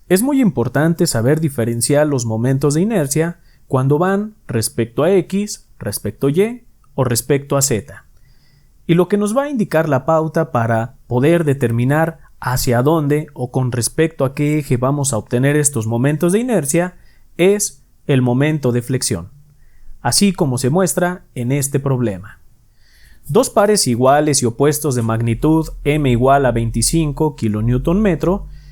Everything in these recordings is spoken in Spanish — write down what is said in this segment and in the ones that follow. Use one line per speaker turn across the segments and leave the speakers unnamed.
Es muy importante saber diferenciar los momentos de inercia cuando van respecto a X, respecto a Y o respecto a Z. Y lo que nos va a indicar la pauta para poder determinar hacia dónde o con respecto a qué eje vamos a obtener estos momentos de inercia es el momento de flexión, así como se muestra en este problema. Dos pares iguales y opuestos de magnitud m igual a 25 kN/m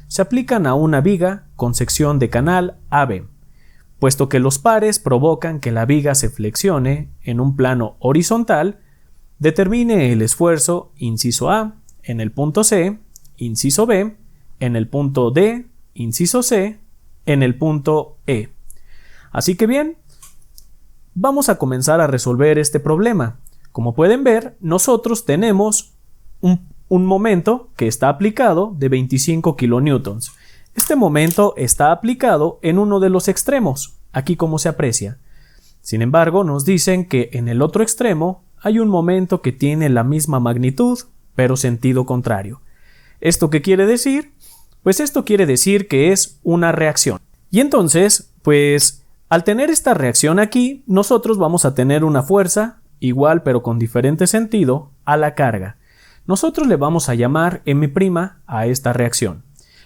se aplican a una viga con sección de canal AB, puesto que los pares provocan que la viga se flexione en un plano horizontal. Determine el esfuerzo, inciso A, en el punto C, inciso B, en el punto D, inciso C, en el punto E. Así que bien, vamos a comenzar a resolver este problema. Como pueden ver, nosotros tenemos un momento que está aplicado de 25 kN. Este momento está aplicado en uno de los extremos, aquí como se aprecia. Sin embargo, nos dicen que en el otro extremo hay un momento que tiene la misma magnitud, pero sentido contrario. ¿Esto qué quiere decir? Pues esto quiere decir que es una reacción. Y entonces, pues, al tener esta reacción aquí, nosotros vamos a tener una fuerza igual pero con diferente sentido a la carga. Nosotros le vamos a llamar M' a esta reacción.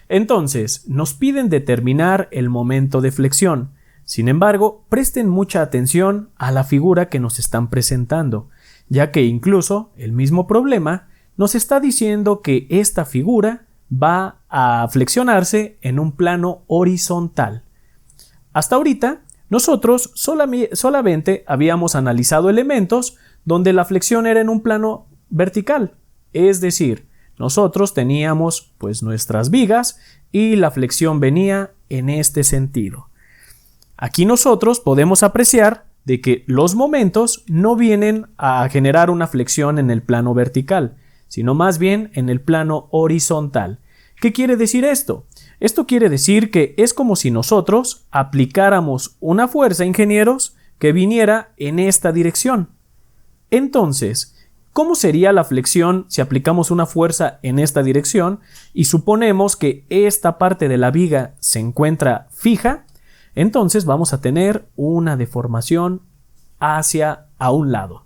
Entonces, nos piden determinar el momento de flexión. Sin embargo, presten mucha atención a la figura que nos están presentando, ya que incluso el mismo problema nos está diciendo que esta figura va a flexionarse en un plano horizontal. Hasta ahorita, nosotros solamente habíamos analizado elementos donde la flexión era en un plano vertical, es decir, nosotros teníamos pues nuestras vigas y la flexión venía en este sentido. Aquí nosotros podemos apreciar de que los momentos no vienen a generar una flexión en el plano vertical, sino más bien en el plano horizontal. ¿Qué quiere decir esto? Esto quiere decir que es como si nosotros aplicáramos una fuerza, ingenieros, que viniera en esta dirección. Entonces, ¿cómo sería la flexión si aplicamos una fuerza en esta dirección y suponemos que esta parte de la viga se encuentra fija? Entonces vamos a tener una deformación hacia a un lado.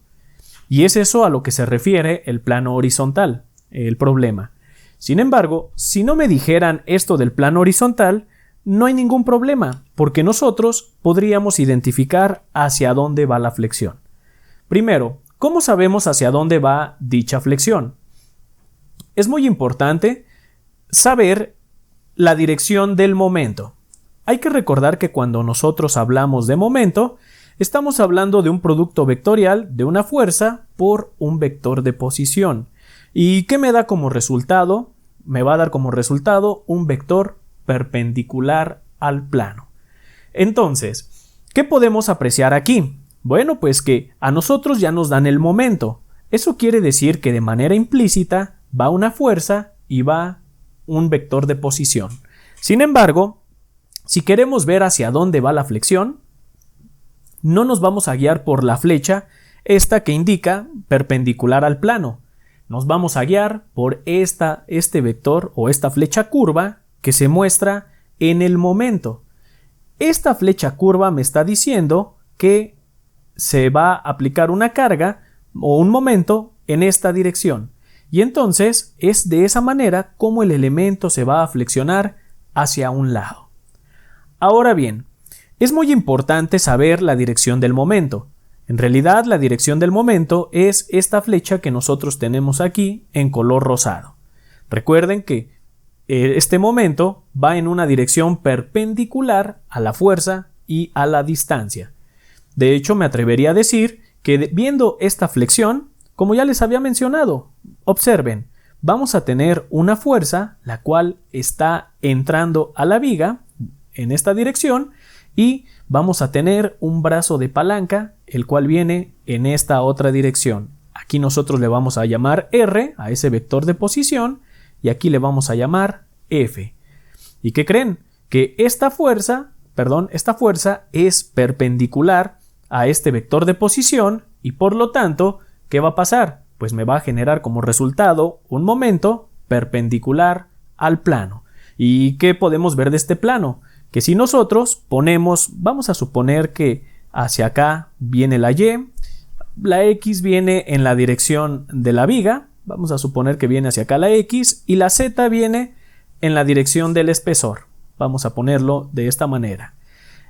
Y es eso a lo que se refiere el plano horizontal, el problema. Sin embargo, si no me dijeran esto del plano horizontal, no hay ningún problema, porque nosotros podríamos identificar hacia dónde va la flexión. Primero, ¿cómo sabemos hacia dónde va dicha flexión? Es muy importante saber la dirección del momento. Hay que recordar que cuando nosotros hablamos de momento, estamos hablando de un producto vectorial de una fuerza por un vector de posición. ¿Y qué me da como resultado? Me va a dar como resultado un vector perpendicular al plano. Entonces, ¿qué podemos apreciar aquí? Bueno, pues que a nosotros ya nos dan el momento. Eso quiere decir que de manera implícita va una fuerza y va un vector de posición. Sin embargo, si queremos ver hacia dónde va la flexión, no nos vamos a guiar por la flecha, esta que indica perpendicular al plano. Nos vamos a guiar por este vector o esta flecha curva que se muestra en el momento. Esta flecha curva me está diciendo que se va a aplicar una carga o un momento en esta dirección. Y entonces es de esa manera como el elemento se va a flexionar hacia un lado. Ahora bien, es muy importante saber la dirección del momento. En realidad, la dirección del momento es esta flecha que nosotros tenemos aquí en color rosado. Recuerden que este momento va en una dirección perpendicular a la fuerza y a la distancia. De hecho, me atrevería a decir que viendo esta flexión, como ya les había mencionado, observen, vamos a tener una fuerza la cual está entrando a la viga en esta dirección y vamos a tener un brazo de palanca el cual viene en esta otra dirección. Aquí nosotros le vamos a llamar R a ese vector de posición y aquí le vamos a llamar F. ¿Y qué creen? Que esta fuerza es perpendicular a este vector de posición y por lo tanto, ¿qué va a pasar? Pues me va a generar como resultado un momento perpendicular al plano. ¿Y qué podemos ver de este plano? Que si nosotros ponemos, vamos a suponer que hacia acá viene la Y, la X viene en la dirección de la viga, vamos a suponer que viene hacia acá la X, y la Z viene en la dirección del espesor. Vamos a ponerlo de esta manera.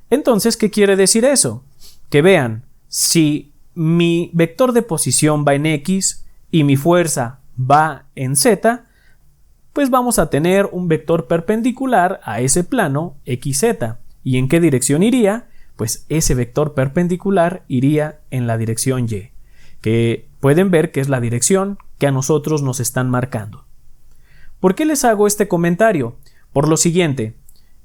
Entonces, ¿qué quiere decir eso? Que vean, si mi vector de posición va en X y mi fuerza va en Z, pues vamos a tener un vector perpendicular a ese plano XZ. ¿Y en qué dirección iría? Pues ese vector perpendicular iría en la dirección Y, que pueden ver que es la dirección que a nosotros nos están marcando. ¿Por qué les hago este comentario? Por lo siguiente,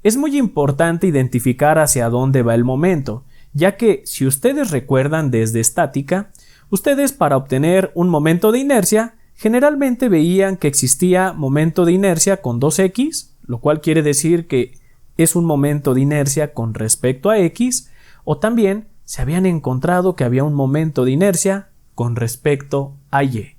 es muy importante identificar hacia dónde va el momento, ya que si ustedes recuerdan desde estática, ustedes para obtener un momento de inercia generalmente veían que existía momento de inercia con 2x, lo cual quiere decir que es un momento de inercia con respecto a x, o también se habían encontrado que había un momento de inercia con respecto a y.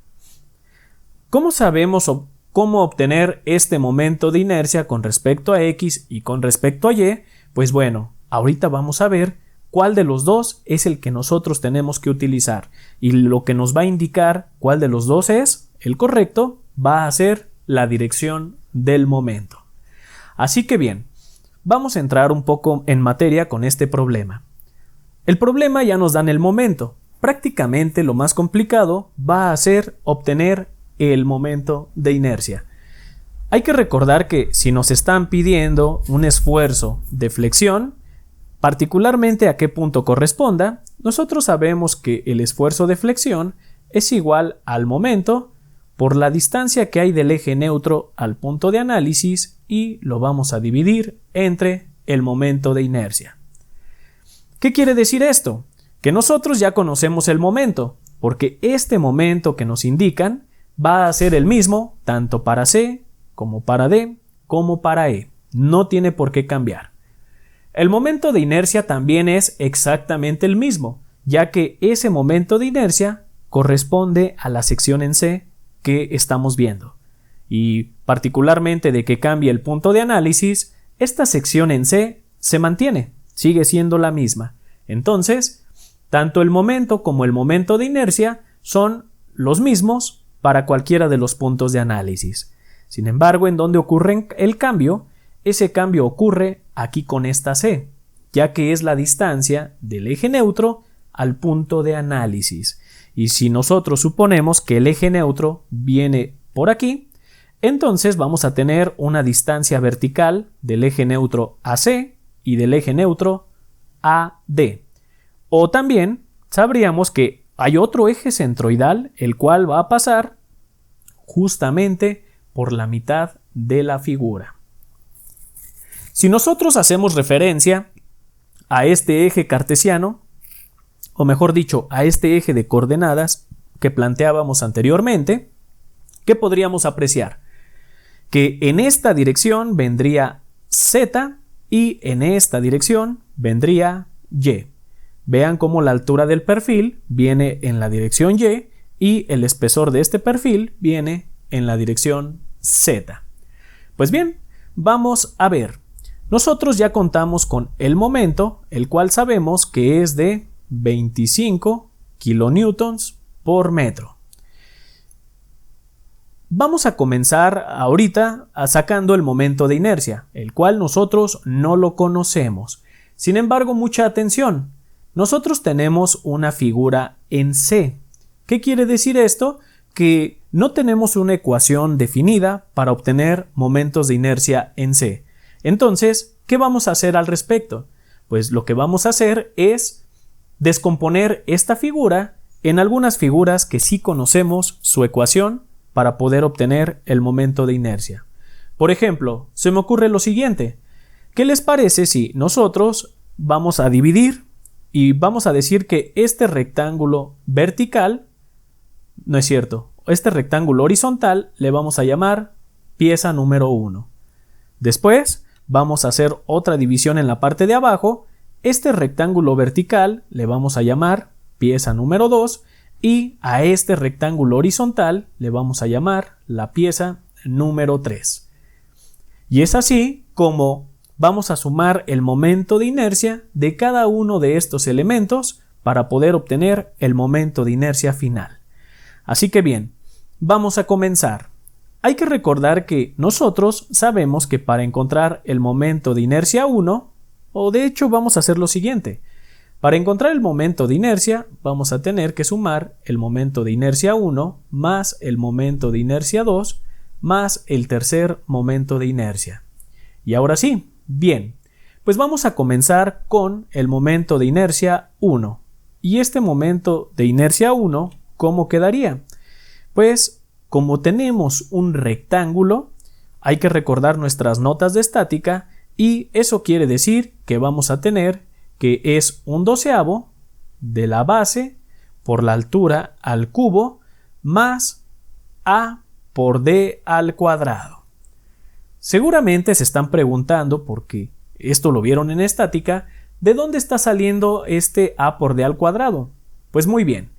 ¿Cómo sabemos cómo obtener este momento de inercia con respecto a x y con respecto a y? Pues bueno, ahorita vamos a ver cuál de los dos es el que nosotros tenemos que utilizar, y lo que nos va a indicar cuál de los dos es el correcto va a ser la dirección del momento. Así que bien, vamos a entrar un poco en materia con este problema. El problema ya nos dan el momento. Prácticamente lo más complicado va a ser obtener el momento de inercia. Hay que recordar que si nos están pidiendo un esfuerzo de flexión, particularmente a qué punto corresponda, nosotros sabemos que el esfuerzo de flexión es igual al momento por la distancia que hay del eje neutro al punto de análisis, y lo vamos a dividir entre el momento de inercia. ¿Qué quiere decir esto? Que nosotros ya conocemos el momento, porque este momento que nos indican va a ser el mismo tanto para C, como para D, como para E. No tiene por qué cambiar. El momento de inercia también es exactamente el mismo, ya que ese momento de inercia corresponde a la sección en C que estamos viendo. Y particularmente de que cambie el punto de análisis, esta sección en C se mantiene, sigue siendo la misma. Entonces, tanto el momento como el momento de inercia son los mismos para cualquiera de los puntos de análisis. Sin embargo, en donde ocurre el cambio, ese cambio ocurre aquí con esta C, ya que es la distancia del eje neutro al punto de análisis. Y si nosotros suponemos que el eje neutro viene por aquí, entonces vamos a tener una distancia vertical del eje neutro a C y del eje neutro a D. O también sabríamos que hay otro eje centroidal, el cual va a pasar justamente por la mitad de la figura. Si nosotros hacemos referencia a este eje cartesiano, o mejor dicho, a este eje de coordenadas que planteábamos anteriormente, ¿qué podríamos apreciar? Que en esta dirección vendría Z y en esta dirección vendría Y. Vean cómo la altura del perfil viene en la dirección Y el espesor de este perfil viene en la dirección Z. Pues bien, vamos a ver. Nosotros ya contamos con el momento, el cual sabemos que es de 25 kilonewtons por metro. Vamos a comenzar ahorita sacando el momento de inercia, el cual nosotros no lo conocemos. Sin embargo, mucha atención. Nosotros tenemos una figura en C. ¿Qué quiere decir esto? Que no tenemos una ecuación definida para obtener momentos de inercia en C. Entonces, ¿qué vamos a hacer al respecto? Pues lo que vamos a hacer es descomponer esta figura en algunas figuras que sí conocemos su ecuación para poder obtener el momento de inercia. Por ejemplo, se me ocurre lo siguiente. ¿Qué les parece si nosotros vamos a dividir y vamos a decir que este rectángulo vertical, no es cierto, este rectángulo horizontal le vamos a llamar pieza número 1. Después vamos a hacer otra división en la parte de abajo. Este rectángulo vertical le vamos a llamar pieza número 2 y a este rectángulo horizontal le vamos a llamar la pieza número 3. Y es así como vamos a sumar el momento de inercia de cada uno de estos elementos para poder obtener el momento de inercia final. Así que bien, vamos a comenzar. Hay que recordar que nosotros sabemos que para encontrar el momento de inercia 1, o de hecho vamos a hacer lo siguiente. Para encontrar el momento de inercia vamos a tener que sumar el momento de inercia 1 más el momento de inercia 2 más el tercer momento de inercia. Y ahora sí, bien, pues vamos a comenzar con el momento de inercia 1. Y este momento de inercia 1, ¿cómo quedaría? Pues como tenemos un rectángulo, hay que recordar nuestras notas de estática y eso quiere decir que vamos a tener que es 1/12 de la base por la altura al cubo más a por d al cuadrado. Seguramente se están preguntando, porque esto lo vieron en estática, ¿de dónde está saliendo este a por d al cuadrado? Pues muy bien,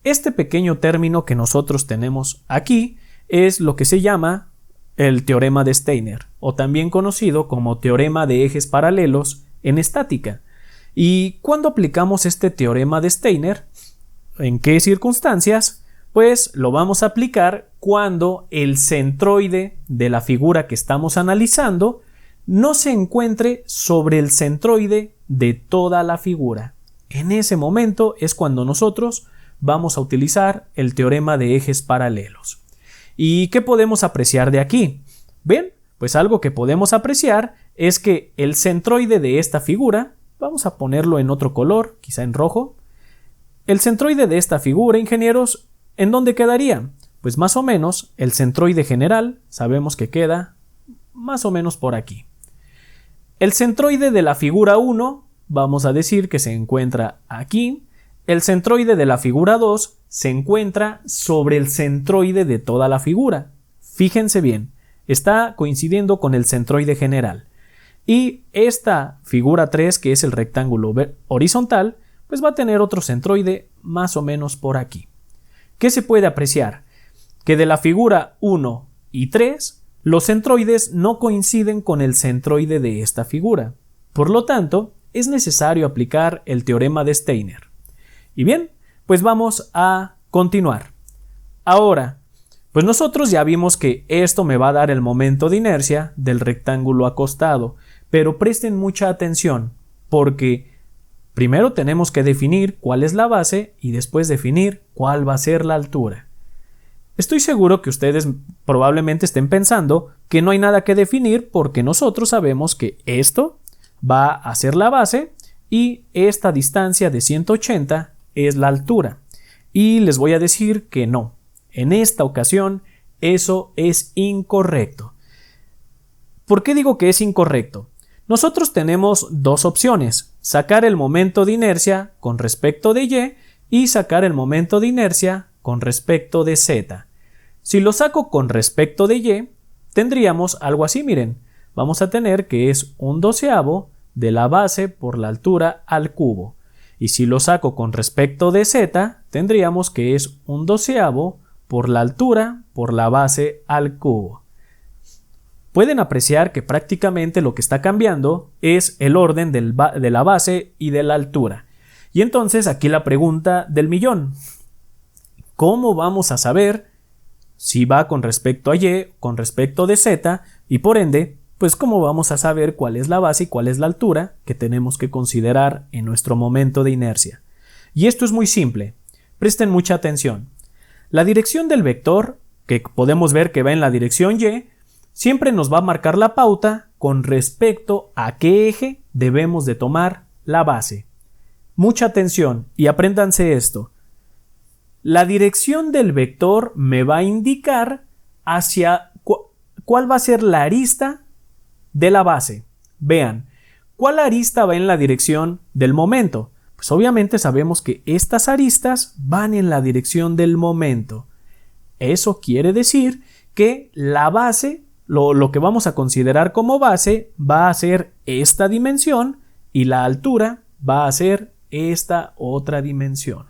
este pequeño término que nosotros tenemos aquí es lo que se llama el teorema de Steiner, o también conocido como teorema de ejes paralelos en estática. ¿Y cuándo aplicamos este teorema de Steiner? ¿En qué circunstancias? Pues lo vamos a aplicar cuando el centroide de la figura que estamos analizando no se encuentre sobre el centroide de toda la figura. En ese momento es cuando nosotros vamos a utilizar el teorema de ejes paralelos. ¿Y qué podemos apreciar de aquí? Bien, pues algo que podemos apreciar es que el centroide de esta figura, vamos a ponerlo en otro color, quizá en rojo. El centroide de esta figura, ingenieros, ¿en dónde quedaría? Pues más o menos el centroide general sabemos que queda más o menos por aquí. El centroide de la figura 1, vamos a decir que se encuentra aquí. El centroide de la figura 2 se encuentra sobre el centroide de toda la figura. Fíjense bien, está coincidiendo con el centroide general. Y esta figura 3, que es el rectángulo horizontal, pues va a tener otro centroide más o menos por aquí. ¿Qué se puede apreciar? Que de la figura 1 y 3, los centroides no coinciden con el centroide de esta figura. Por lo tanto, es necesario aplicar el teorema de Steiner. Y bien, pues vamos a continuar. Ahora, pues nosotros ya vimos que esto me va a dar el momento de inercia del rectángulo acostado. Pero presten mucha atención, porque primero tenemos que definir cuál es la base y después definir cuál va a ser la altura. Estoy seguro que ustedes probablemente estén pensando que no hay nada que definir porque nosotros sabemos que esto va a ser la base y esta distancia de 180 es la altura. Y les voy a decir que no. En esta ocasión eso es incorrecto. ¿Por qué digo que es incorrecto? Nosotros tenemos dos opciones, sacar el momento de inercia con respecto de y y sacar el momento de inercia con respecto de z. Si lo saco con respecto de y, tendríamos algo así, miren, vamos a tener que es 1/12 de la base por la altura al cubo. Y si lo saco con respecto de z, tendríamos que es 1/12 por la altura por la base al cubo. Pueden apreciar que prácticamente lo que está cambiando es el orden de la base y de la altura. Y entonces aquí la pregunta del millón. ¿Cómo vamos a saber si va con respecto a y, con respecto de z? Y por ende, pues cómo vamos a saber cuál es la base y cuál es la altura que tenemos que considerar en nuestro momento de inercia. Y esto es muy simple. Presten mucha atención. La dirección del vector, que podemos ver que va en la dirección y, siempre nos va a marcar la pauta con respecto a qué eje debemos de tomar la base. Mucha atención y apréndanse esto. La dirección del vector me va a indicar hacia cuál va a ser la arista de la base. Vean, ¿cuál arista va en la dirección del momento? Pues obviamente sabemos que estas aristas van en la dirección del momento. Eso quiere decir que la base, lo que vamos a considerar como base, va a ser esta dimensión y la altura va a ser esta otra dimensión.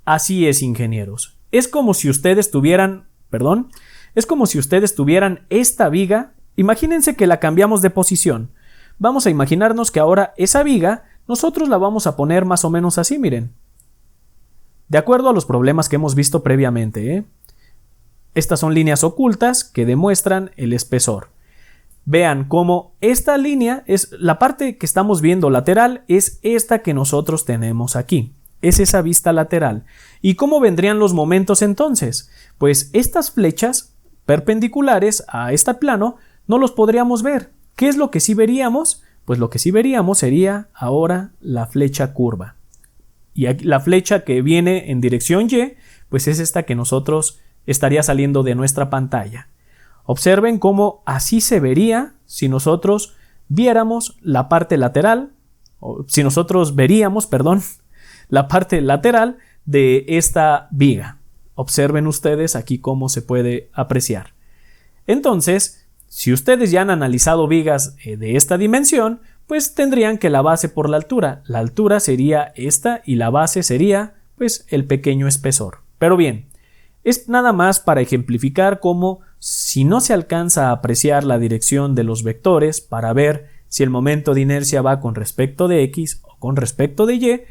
Así es, ingenieros. Es como si ustedes tuvieran esta viga Imagínense que la cambiamos de posición. Vamos a imaginarnos que ahora esa viga nosotros la vamos a poner más o menos así, miren. De acuerdo a los problemas que hemos visto previamente, Estas son líneas ocultas que demuestran el espesor. Vean cómo esta línea es la parte que estamos viendo lateral, es esta que nosotros tenemos aquí. Es esa vista lateral. ¿Y cómo vendrían los momentos entonces? Pues estas flechas perpendiculares a este plano no los podríamos ver. ¿Qué es lo que sí veríamos? Pues lo que sí veríamos sería ahora la flecha curva. Y aquí, la flecha que viene en dirección Y, pues es esta que nosotros estaría saliendo de nuestra pantalla. Observen cómo así se vería si nosotros viéramos la parte lateral, o si nosotros veríamos, la parte lateral de esta viga. Observen ustedes aquí cómo se puede apreciar. Entonces, si ustedes ya han analizado vigas de esta dimensión, pues tendrían que la base por la altura. La altura sería esta y la base sería, pues, el pequeño espesor. Pero bien, es nada más para ejemplificar cómo si no se alcanza a apreciar la dirección de los vectores para ver si el momento de inercia va con respecto de X o con respecto de Y,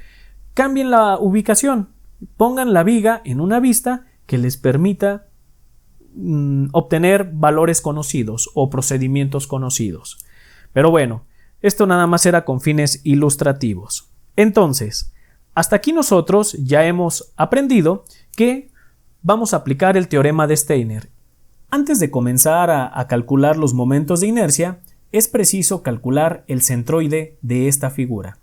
cambien la ubicación, pongan la viga en una vista que les permita obtener valores conocidos o procedimientos conocidos. Pero bueno, esto nada más era con fines ilustrativos. Entonces, hasta aquí nosotros ya hemos aprendido que vamos a aplicar el teorema de Steiner. Antes de comenzar a calcular los momentos de inercia, es preciso calcular el centroide de esta figura.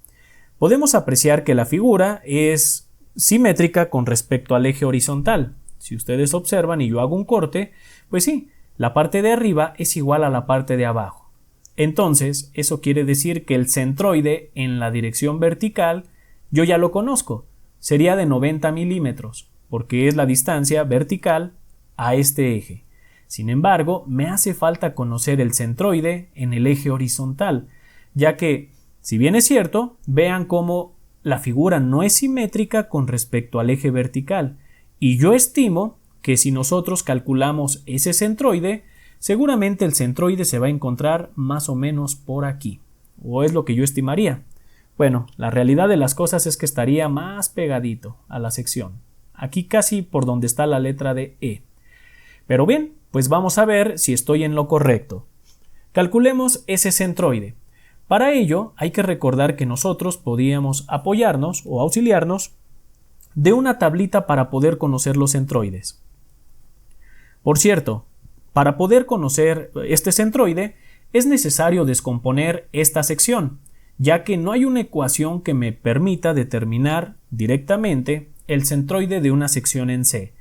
Podemos apreciar que la figura es simétrica con respecto al eje horizontal. Si ustedes observan y yo hago un corte, pues sí, la parte de arriba es igual a la parte de abajo. Entonces, eso quiere decir que el centroide en la dirección vertical yo ya lo conozco. Sería de 90 milímetros, porque es la distancia vertical a este eje. Sin embargo, me hace falta conocer el centroide en el eje horizontal, ya que, si bien es cierto, vean cómo la figura no es simétrica con respecto al eje vertical, y yo estimo que si nosotros calculamos ese centroide, seguramente el centroide se va a encontrar más o menos por aquí, o es lo que yo estimaría. Bueno, la realidad de las cosas es que estaría más pegadito a la sección, aquí casi por donde está la letra de E. Pero bien, pues vamos a ver si estoy en lo correcto. Calculemos ese centroide. Para ello hay que recordar que nosotros podíamos apoyarnos o auxiliarnos de una tablita para poder conocer los centroides. Por cierto, para poder conocer este centroide es necesario descomponer esta sección, ya que no hay una ecuación que me permita determinar directamente el centroide de una sección en C.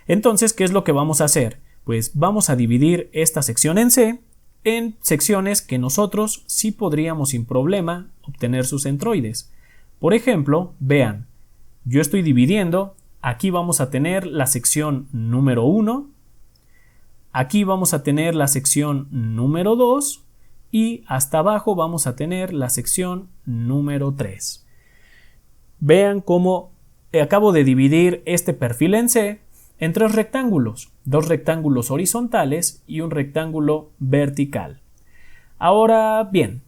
Entonces, ¿qué es lo que vamos a hacer? Pues vamos a dividir esta sección en C en secciones que nosotros sí podríamos sin problema obtener sus centroides. Por ejemplo, vean, yo estoy dividiendo, aquí vamos a tener la sección número 1, aquí vamos a tener la sección número 2 y hasta abajo vamos a tener la sección número 3. Vean cómo acabo de dividir este perfil en C en tres rectángulos, dos rectángulos horizontales y un rectángulo vertical. Ahora bien,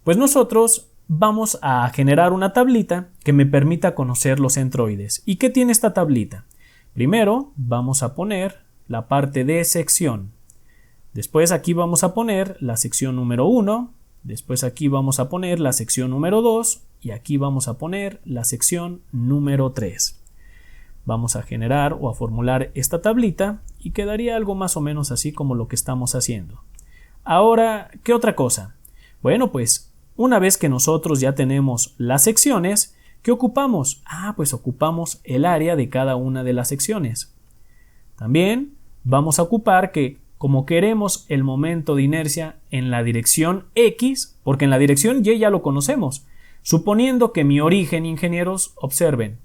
pues nosotros vamos a generar una tablita que me permita conocer los centroides. ¿Y qué tiene esta tablita? Primero vamos a poner la parte de sección. Después aquí vamos a poner la sección número 1, después aquí vamos a poner la sección número 2 y aquí vamos a poner la sección número 3. Vamos a generar o a formular esta tablita y quedaría algo más o menos así como lo que estamos haciendo. Ahora, ¿qué otra cosa? Bueno, pues una vez que nosotros ya tenemos las secciones, ¿qué ocupamos? Pues ocupamos el área de cada una de las secciones. También vamos a ocupar que, como queremos el momento de inercia en la dirección X, porque en la dirección Y ya lo conocemos, suponiendo que mi origen, ingenieros, observen,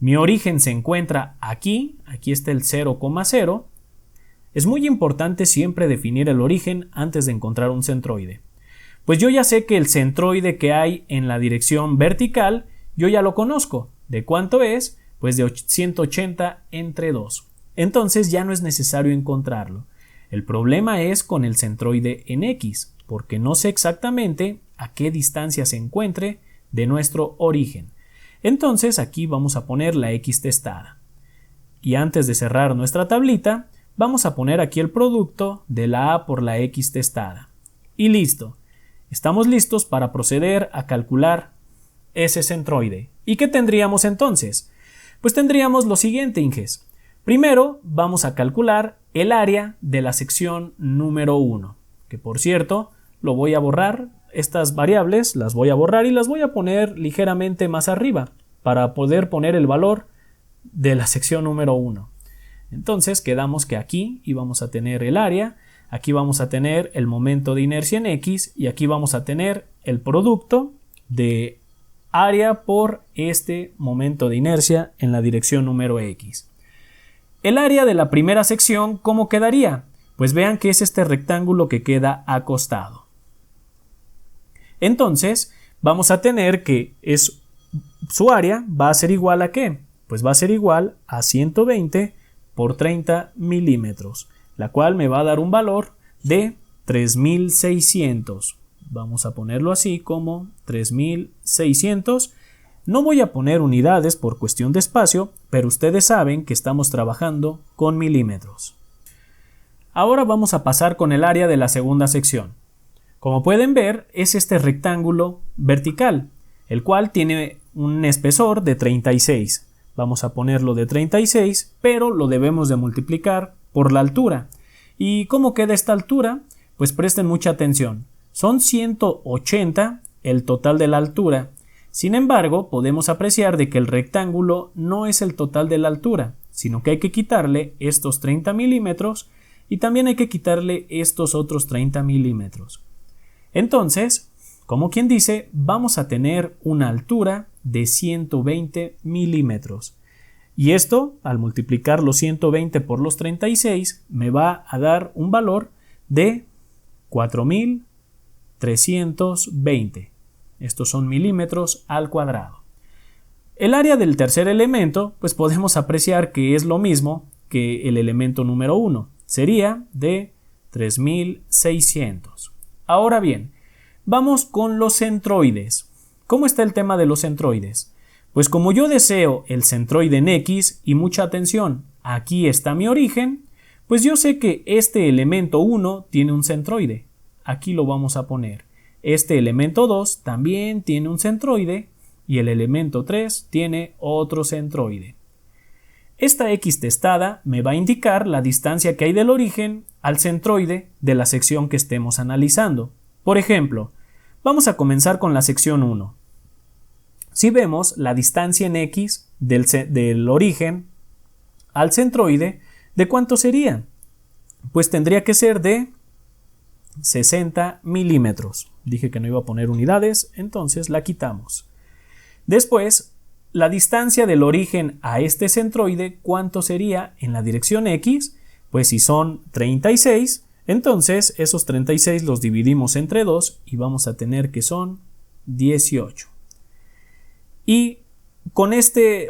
mi origen se encuentra aquí está el 0,0, es muy importante siempre definir el origen antes de encontrar un centroide. Pues yo ya sé que el centroide que hay en la dirección vertical, yo ya lo conozco. ¿De cuánto es? Pues de 180 entre 2. Entonces ya no es necesario encontrarlo. El problema es con el centroide en X, porque no sé exactamente a qué distancia se encuentre de nuestro origen. Entonces aquí vamos a poner la X testada. Y antes de cerrar nuestra tablita, vamos a poner aquí el producto de la A por la X testada. Y listo. Estamos listos para proceder a calcular ese centroide. ¿Y qué tendríamos entonces? Pues tendríamos lo siguiente, Inges. Primero vamos a calcular el área de la sección número 1, que por cierto lo voy a borrar. Estas variables las voy a borrar y las voy a poner ligeramente más arriba para poder poner el valor de la sección número 1. Entonces quedamos que aquí íbamos a tener el área, aquí vamos a tener el momento de inercia en X y aquí vamos a tener el producto de área por este momento de inercia en la dirección número X. El área de la primera sección, ¿cómo quedaría? Pues vean que es este rectángulo que queda acostado. Entonces vamos a tener que su área va a ser igual a ¿qué? Pues va a ser igual a 120 por 30 milímetros, la cual me va a dar un valor de 3600. Vamos a ponerlo así como 3600. No voy a poner unidades por cuestión de espacio, pero ustedes saben que estamos trabajando con milímetros. Ahora vamos a pasar con el área de la segunda sección. Como pueden ver, es este rectángulo vertical, el cual tiene un espesor de 36. Vamos a ponerlo de 36, pero lo debemos de multiplicar por la altura. ¿Y cómo queda esta altura? Pues presten mucha atención. Son 180 el total de la altura. Sin embargo, podemos apreciar de que el rectángulo no es el total de la altura, sino que hay que quitarle estos 30 milímetros y también hay que quitarle estos otros 30 milímetros. Entonces, como quien dice, vamos a tener una altura de 120 milímetros. Y esto, al multiplicar los 120 por los 36, me va a dar un valor de 4320. Estos son milímetros al cuadrado. El área del tercer elemento, pues podemos apreciar que es lo mismo que el elemento número 1. Sería de 3600. Ahora bien, vamos con los centroides. ¿Cómo está el tema de los centroides? Pues como yo deseo el centroide en X, y mucha atención, aquí está mi origen, pues yo sé que este elemento 1 tiene un centroide. Aquí lo vamos a poner. Este elemento 2 también tiene un centroide y el elemento 3 tiene otro centroide. Esta X testada me va a indicar la distancia que hay del origen al centroide de la sección que estemos analizando. Por ejemplo, vamos a comenzar con la sección 1. Si vemos la distancia en X del origen al centroide, ¿de cuánto sería? Pues tendría que ser de 60 milímetros. Dije que no iba a poner unidades, entonces la quitamos. Después, la distancia del origen a este centroide, ¿cuánto sería en la dirección X? Pues si son 36, entonces esos 36 los dividimos entre 2 y vamos a tener que son 18. Y con este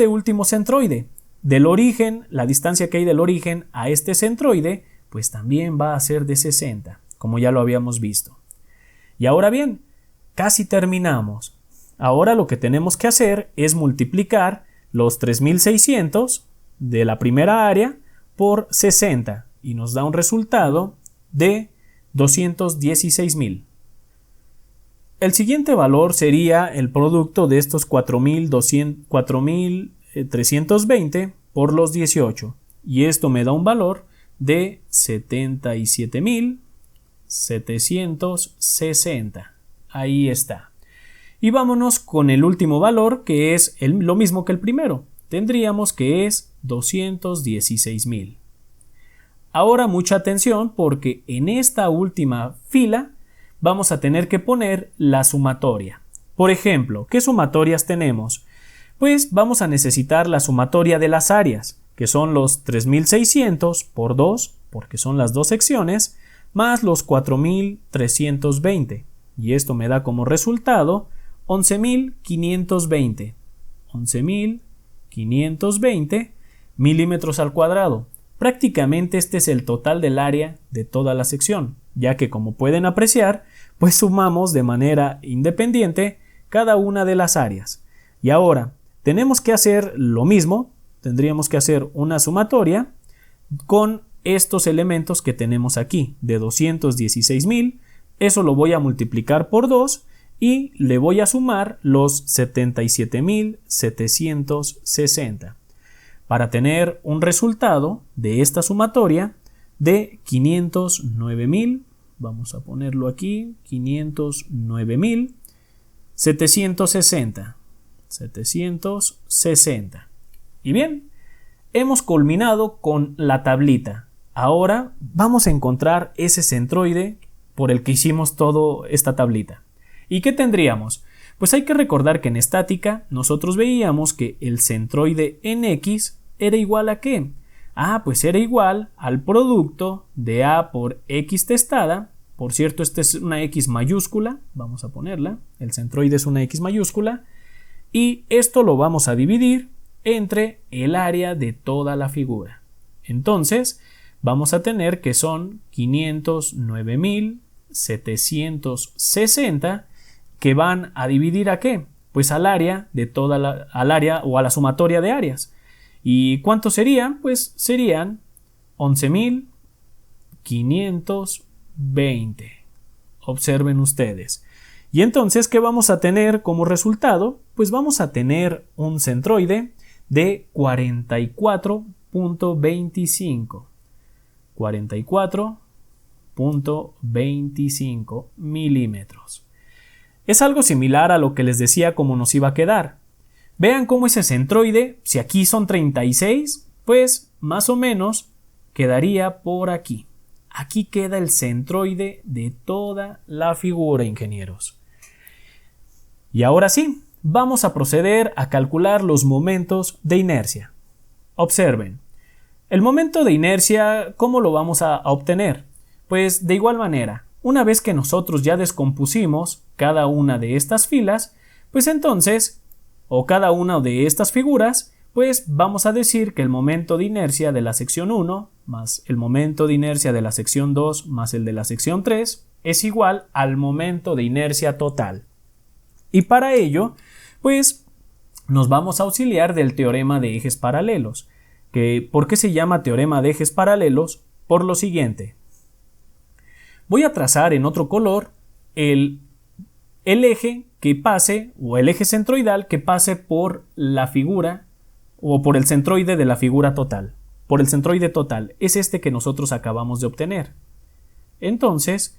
último centroide, del origen, la distancia que hay del origen a este centroide, pues también va a ser de 60, como ya lo habíamos visto. Y ahora bien, casi terminamos. Ahora lo que tenemos que hacer es multiplicar los 3600 de la primera área por 60 y nos da un resultado de 216.000. El siguiente valor sería el producto de estos 4.320 por los 18 y esto me da un valor de 77.760. Ahí está. Y vámonos con el último valor, que es lo mismo que el primero. Tendríamos que es 216.000. Ahora mucha atención porque en esta última fila vamos a tener que poner la sumatoria. Por ejemplo, ¿qué sumatorias tenemos? Pues vamos a necesitar la sumatoria de las áreas, que son los 3.600 por 2, porque son las dos secciones, más los 4.320. Y esto me da como resultado 11.520. 11.520 milímetros al cuadrado. prácticamente este es el total del área de toda la sección, ya que como pueden apreciar, pues sumamos de manera independiente cada una de las áreas. Y ahora tenemos que hacer lo mismo, tendríamos que hacer una sumatoria con estos elementos que tenemos aquí de 216.000, eso lo voy a multiplicar por 2 y le voy a sumar los 77.760 para tener un resultado de esta sumatoria de 509.000, vamos a ponerlo aquí, 509.760. Y bien, hemos culminado con la tablita. Ahora vamos a encontrar ese centroide por el que hicimos toda esta tablita. ¿Y qué tendríamos? Pues hay que recordar que en estática nosotros veíamos que el centroide en X era igual a ¿qué? Pues era igual al producto de A por X testada. Por cierto, esta es una X mayúscula, vamos a ponerla, el centroide es una X mayúscula, y esto lo vamos a dividir entre el área de toda la figura. Entonces, vamos a tener que son 509.760 que van a dividir ¿a qué? Pues al área de al área o a la sumatoria de áreas. ¿Y cuánto serían? Pues serían 11.520. Observen ustedes. Y entonces, ¿qué vamos a tener como resultado? Pues vamos a tener un centroide de 44.25. 44.25 milímetros. Es algo similar a lo que les decía cómo nos iba a quedar. Vean cómo ese centroide, si aquí son 36, pues más o menos quedaría por aquí. Aquí queda el centroide de toda la figura, ingenieros. Y ahora sí, vamos a proceder a calcular los momentos de inercia. Observen. El momento de inercia, ¿cómo lo vamos a obtener? Pues de igual manera, una vez que nosotros ya descompusimos cada una de estas filas, pues entonces, o cada una de estas figuras, pues vamos a decir que el momento de inercia de la sección 1 más el momento de inercia de la sección 2 más el de la sección 3 es igual al momento de inercia total. Y para ello, pues nos vamos a auxiliar del teorema de ejes paralelos. ¿Por qué se llama teorema de ejes paralelos? Por lo siguiente. Voy a trazar en otro color el eje que pase, o el eje centroidal que pase por la figura, o por el centroide de la figura total. Por el centroide total, es este que nosotros acabamos de obtener. Entonces,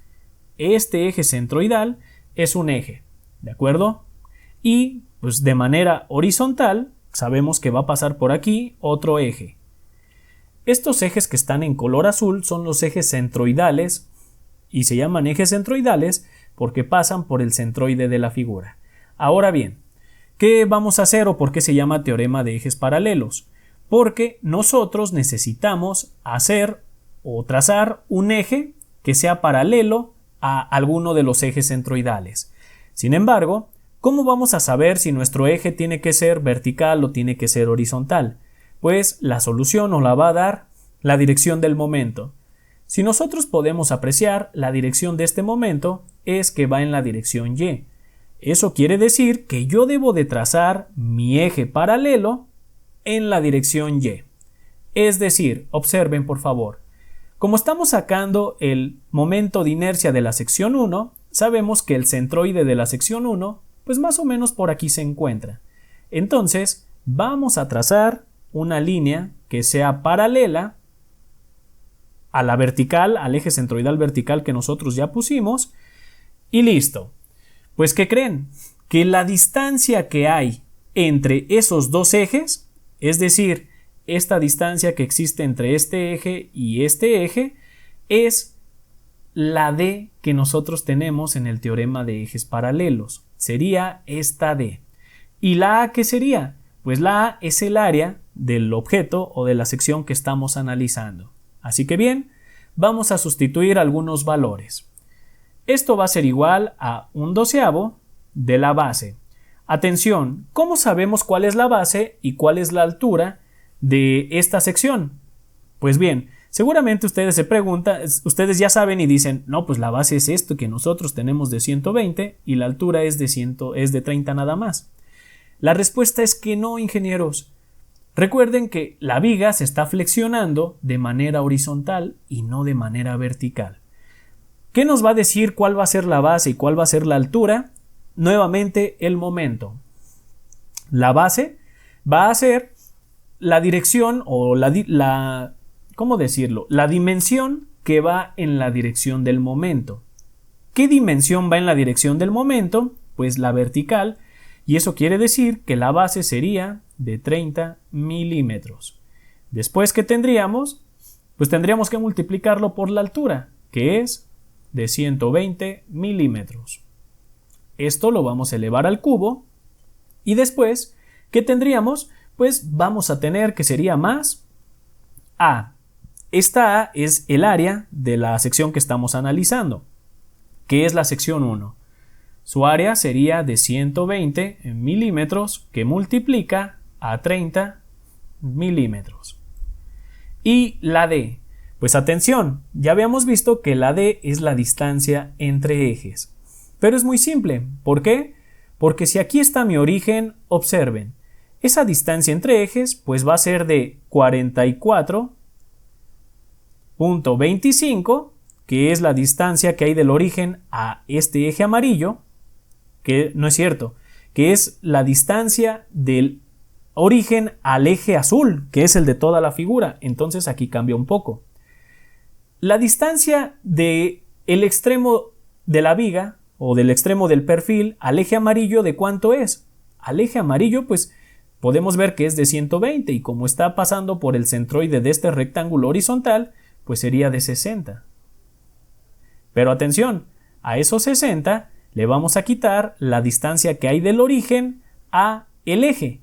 este eje centroidal es un eje, ¿de acuerdo? Y pues de manera horizontal, sabemos que va a pasar por aquí otro eje. Estos ejes que están en color azul son los ejes centroidales y se llaman ejes centroidales porque pasan por el centroide de la figura. Ahora bien, ¿qué vamos a hacer o por qué se llama teorema de ejes paralelos? Porque nosotros necesitamos hacer o trazar un eje que sea paralelo a alguno de los ejes centroidales. Sin embargo, ¿cómo vamos a saber si nuestro eje tiene que ser vertical o tiene que ser horizontal? Pues la solución nos la va a dar la dirección del momento. Si nosotros podemos apreciar, la dirección de este momento es que va en la dirección Y. Eso quiere decir que yo debo de trazar mi eje paralelo en la dirección Y. Es decir, observen por favor, como estamos sacando el momento de inercia de la sección 1, sabemos que el centroide de la sección 1 pues más o menos por aquí se encuentra. Entonces vamos a trazar una línea que sea paralela a la vertical, al eje centroidal vertical que nosotros ya pusimos y listo. Pues ¿qué creen? Que la distancia que hay entre esos dos ejes, es decir, esta distancia que existe entre este eje y este eje, es la D que nosotros tenemos en el teorema de ejes paralelos. Sería esta D. ¿Y la A qué sería? Pues la A es el área del objeto o de la sección que estamos analizando. Así que bien, vamos a sustituir algunos valores. Esto va a ser igual a 1/12 de la base. Atención, ¿cómo sabemos cuál es la base y cuál es la altura de esta sección? Pues bien, seguramente ustedes se preguntan, ustedes ya saben y dicen, no, pues la base es esto que nosotros tenemos de 120 y la altura es de 30 nada más. La respuesta es que no, ingenieros. Recuerden que la viga se está flexionando de manera horizontal y no de manera vertical. ¿Qué nos va a decir cuál va a ser la base y cuál va a ser la altura? Nuevamente el momento. La base va a ser la dirección o ¿cómo decirlo? La dimensión que va en la dirección del momento. ¿Qué dimensión va en la dirección del momento? Pues la vertical, y eso quiere decir que la base sería de 30 milímetros. Después, ¿qué tendríamos? Pues tendríamos que multiplicarlo por la altura, que es de 120 milímetros. Esto lo vamos a elevar al cubo y después, ¿qué tendríamos? Pues vamos a tener que sería más A. Esta A es el área de la sección que estamos analizando, que es la sección 1. Su área sería de 120 milímetros que multiplica a 30 milímetros. Y la D. Pues atención, ya habíamos visto que la D es la distancia entre ejes. Pero es muy simple. ¿Por qué? Porque si aquí está mi origen, observen, esa distancia entre ejes pues va a ser de 44.25, que es la distancia que hay del origen a este eje amarillo, que no es cierto, que es la distancia del origen al eje azul, que es el de toda la figura. Entonces aquí cambia un poco. La distancia del extremo de la viga o del extremo del perfil al eje amarillo, ¿de cuánto es? Al eje amarillo pues podemos ver que es de 120 y como está pasando por el centroide de este rectángulo horizontal, pues sería de 60. Pero atención, a esos 60 le vamos a quitar la distancia que hay del origen al eje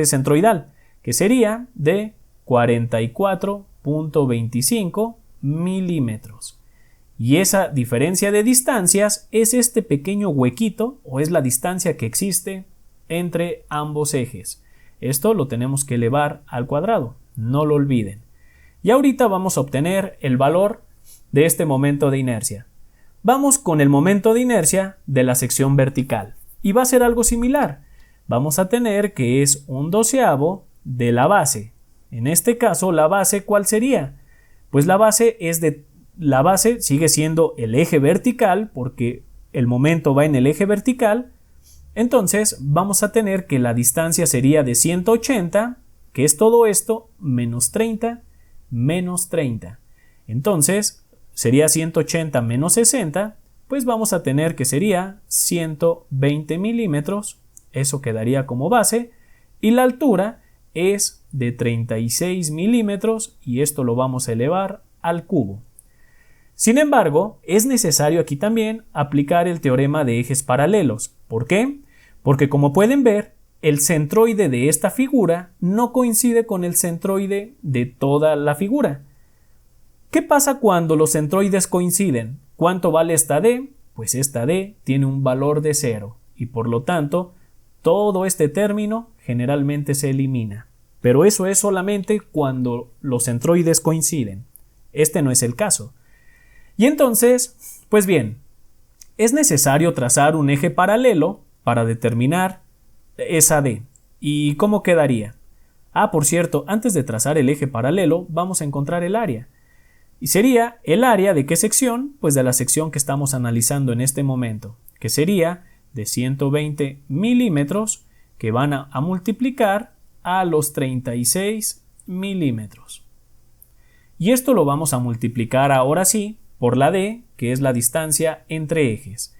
centroidal, que sería de 44.25 milímetros. Y esa diferencia de distancias es este pequeño huequito o es la distancia que existe entre ambos ejes. Esto lo tenemos que elevar al cuadrado, no lo olviden. Y ahorita vamos a obtener el valor de este momento de inercia. Vamos con el momento de inercia de la sección vertical y va a ser algo similar. Vamos a tener que es 1/12 de la base. En este caso, la base, ¿cuál sería? Pues la base sigue siendo el eje vertical porque el momento va en el eje vertical. Entonces vamos a tener que la distancia sería de 180, que es todo esto, menos 30, menos 30. Entonces sería 180 menos 60, pues vamos a tener que sería 120 milímetros, eso quedaría como base, y la altura es de 36 milímetros y esto lo vamos a elevar al cubo. Sin embargo, es necesario aquí también aplicar el teorema de ejes paralelos. ¿Por qué? Porque como pueden ver, el centroide de esta figura no coincide con el centroide de toda la figura. ¿Qué pasa cuando los centroides coinciden? ¿Cuánto vale esta D? Pues esta D tiene un valor de 0 y por lo tanto todo este término generalmente se elimina. Pero eso es solamente cuando los centroides coinciden. Este no es el caso. Y entonces, pues bien, es necesario trazar un eje paralelo para determinar esa D. ¿Y cómo quedaría? Por cierto, antes de trazar el eje paralelo, vamos a encontrar el área. Y sería el área de qué sección? Pues de la sección que estamos analizando en este momento, que sería de 120 milímetros que van a multiplicar a los 36 milímetros. Y esto lo vamos a multiplicar ahora sí por la D, que es la distancia entre ejes.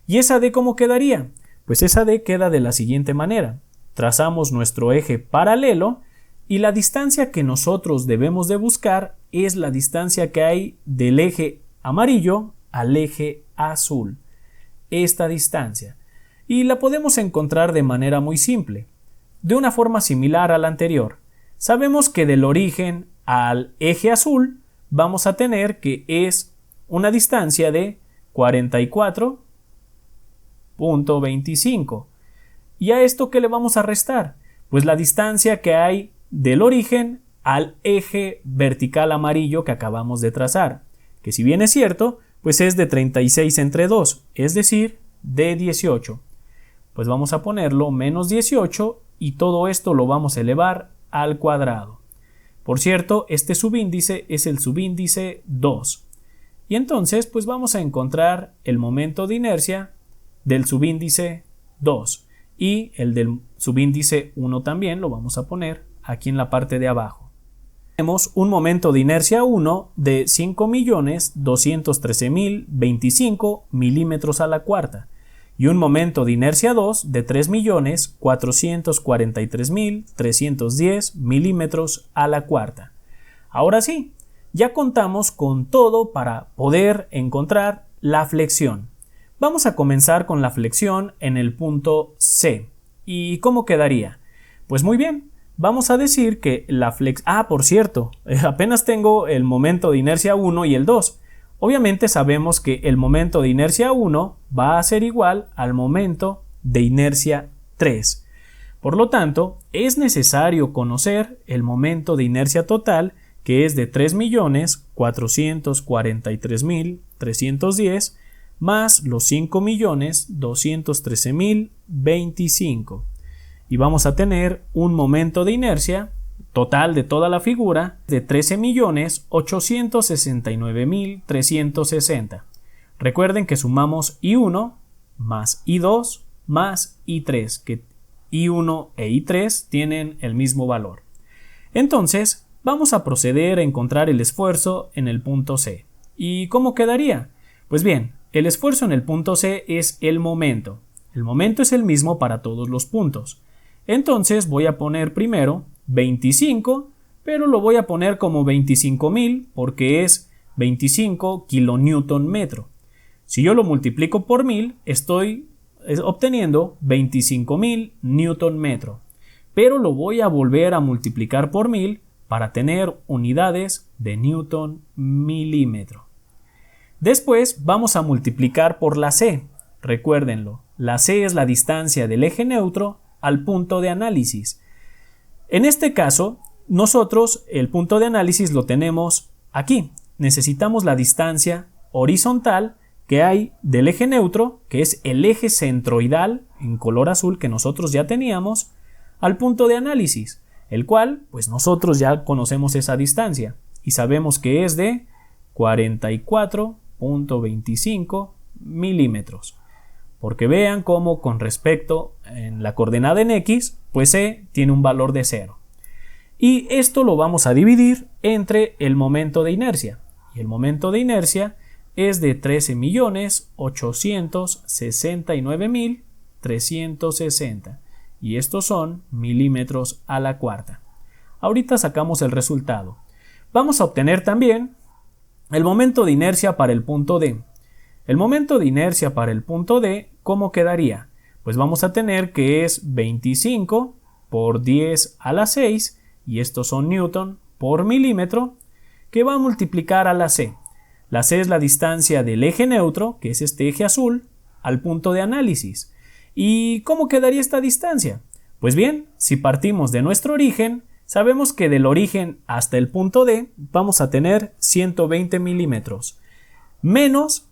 ¿Y esa D cómo quedaría? Pues esa D queda de la siguiente manera. Trazamos nuestro eje paralelo y la distancia que nosotros debemos de buscar es la distancia que hay del eje amarillo al eje azul. Esta distancia. Y la podemos encontrar de manera muy simple, de una forma similar a la anterior. Sabemos que del origen al eje azul vamos a tener que es una distancia de 44.25. ¿Y a esto qué le vamos a restar? Pues la distancia que hay del origen al eje vertical amarillo que acabamos de trazar, que si bien es cierto, pues es de 36 entre 2, es decir, de 18. Pues vamos a ponerlo menos 18 y todo esto lo vamos a elevar al cuadrado. Por cierto, este subíndice es el subíndice 2. Y entonces, pues vamos a encontrar el momento de inercia del subíndice 2 y el del subíndice 1 también lo vamos a poner aquí en la parte de abajo. Tenemos un momento de inercia 1 de 5.213.025 milímetros a la cuarta y un momento de inercia 2 de 3.443.310 milímetros a la cuarta. Ahora sí, ya contamos con todo para poder encontrar la flexión. Vamos a comenzar con la flexión en el punto C. ¿Y cómo quedaría? Pues muy bien, vamos a decir que la flexión... por cierto, apenas tengo el momento de inercia 1 y el 2. Obviamente sabemos que el momento de inercia 1 va a ser igual al momento de inercia 3. Por lo tanto, es necesario conocer el momento de inercia total, que es de 3.443.310 más los 5.213.025. Y vamos a tener un momento de inercia total de toda la figura de 13.869.360. Recuerden que sumamos I1 más I2 más I3, que I1 e I3 tienen el mismo valor. Entonces, vamos a proceder a encontrar el esfuerzo en el punto C. ¿Y cómo quedaría? Pues bien, el esfuerzo en el punto C es el momento. El momento es el mismo para todos los puntos. Entonces voy a poner primero 25, pero lo voy a poner como 25.000 porque es 25 kilonewton metro. Si yo lo multiplico por 1000, estoy obteniendo 25.000 newton metro. Pero lo voy a volver a multiplicar por 1000 para tener unidades de newton milímetro. Después vamos a multiplicar por la C. Recuérdenlo, la C es la distancia del eje neutro al punto de análisis. En este caso, nosotros el punto de análisis lo tenemos aquí. Necesitamos la distancia horizontal que hay del eje neutro, que es el eje centroidal en color azul que nosotros ya teníamos, al punto de análisis, el cual, pues nosotros ya conocemos esa distancia y sabemos que es de 44.25 milímetros. Porque vean cómo con respecto en la coordenada en X, pues C tiene un valor de 0. Y esto lo vamos a dividir entre el momento de inercia. Y el momento de inercia es de 13.869.360. Y estos son milímetros a la cuarta. Ahorita sacamos el resultado. Vamos a obtener también el momento de inercia para el punto D. El momento de inercia para el punto D, ¿cómo quedaría? Pues vamos a tener que es 25 por 10 a la 6, y estos son newton por milímetro, que va a multiplicar a la C. La C es la distancia del eje neutro, que es este eje azul, al punto de análisis. ¿Y cómo quedaría esta distancia? Pues bien, si partimos de nuestro origen, sabemos que del origen hasta el punto D vamos a tener 120 milímetros, menos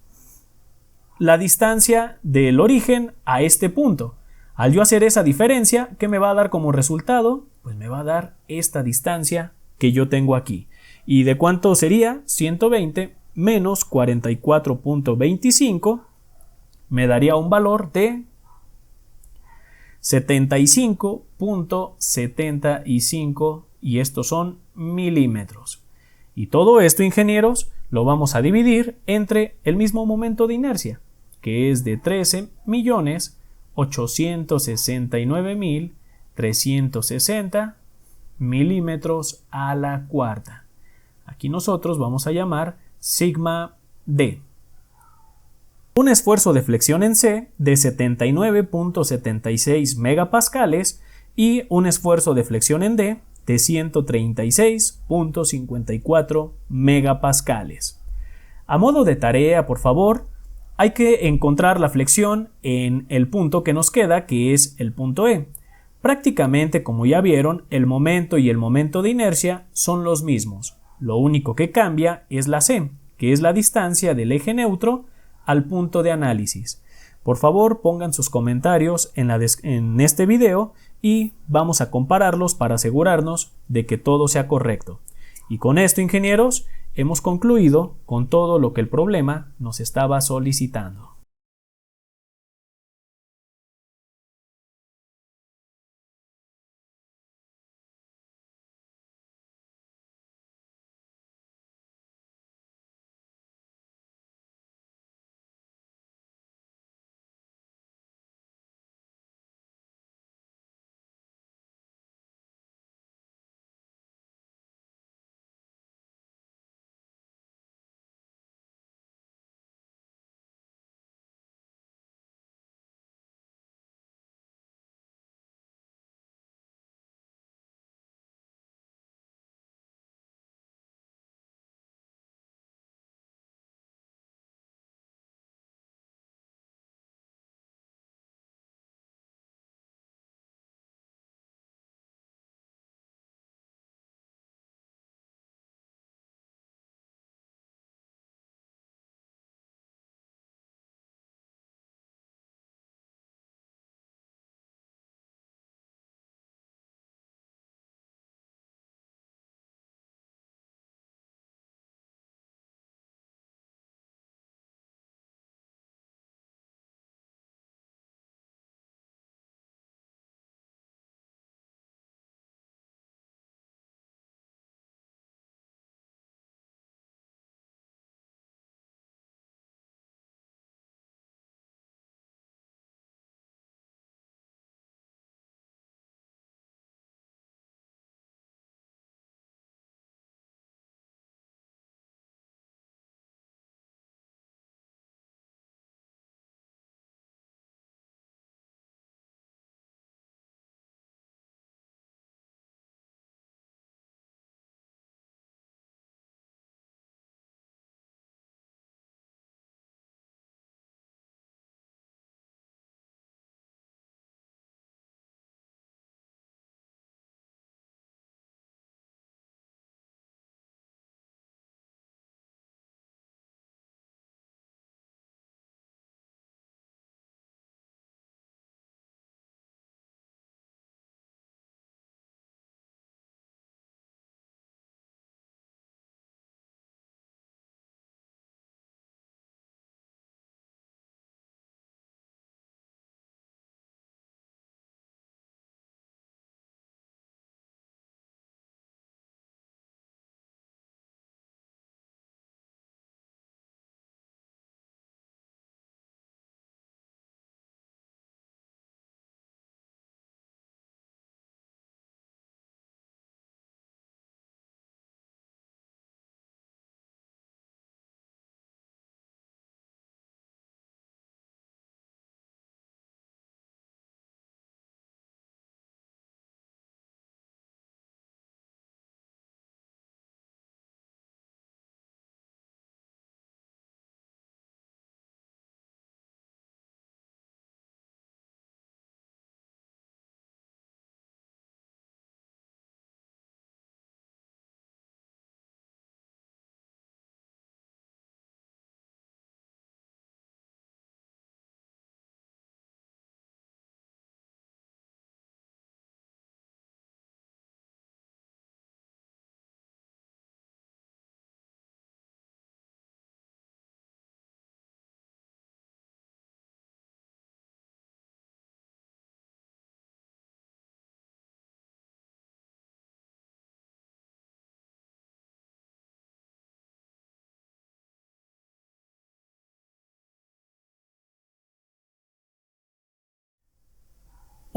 la distancia del origen a este punto. Al yo hacer esa diferencia, ¿qué me va a dar como resultado? Pues me va a dar esta distancia que yo tengo aquí. ¿Y de cuánto sería? 120 menos 44.25 me daría un valor de 75.75 y estos son milímetros. Y todo esto, ingenieros, lo vamos a dividir entre el mismo momento de inercia, que es de 13.869.360 milímetros a la cuarta. Aquí nosotros vamos a llamar sigma D. Un esfuerzo de flexión en C de 79.76 megapascales y un esfuerzo de flexión en D de 136.54 megapascales. A modo de tarea, por favor, hay que encontrar la flexión en el punto que nos queda, que es el punto E. Prácticamente, como ya vieron, el momento y el momento de inercia son los mismos. Lo único que cambia es la c, que es la distancia del eje neutro al punto de análisis. Por favor, pongan sus comentarios en este video y vamos a compararlos para asegurarnos de que todo sea correcto. Y con esto, ingenieros, hemos concluido con todo lo que el problema nos estaba solicitando.